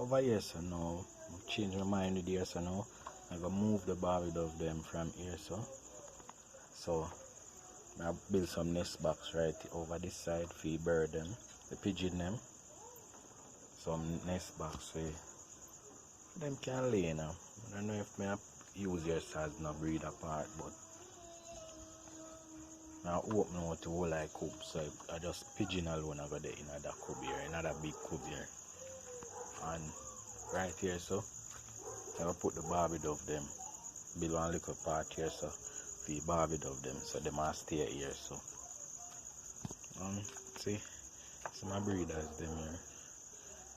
over here so now, change my mind with here so now. I'm gonna move the Barbie dove them from here so I build some nest box right over this side for the bird them, the pigeon them. Some nest box where them can lay now. I don't know if I use yours as no breed apart, but now open out to whole like coop, so I just pigeon alone I got there in another coop here, another big coop here. And right here so I will put the Barbie dove them, build one little part here so for the Barbie dove them, so they must stay here so. See, so my breeders them here.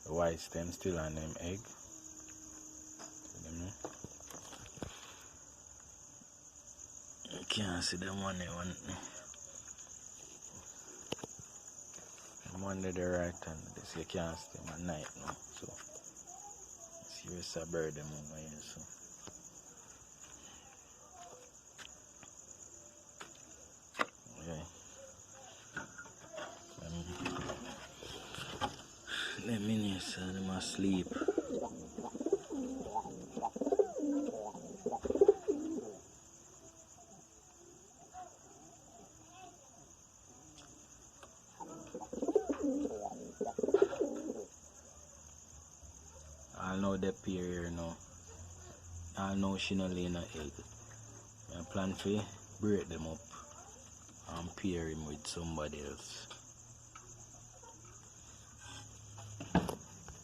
The white stem still on them egg. See them now? You can't see them one there one. The one to the right hand, this you can't see them at night now. So see where's a bird them over here so. Okay. Let me know so them asleep. I know they pair here now. I know she not lay no egg. I plan to break them up and pair him with somebody else.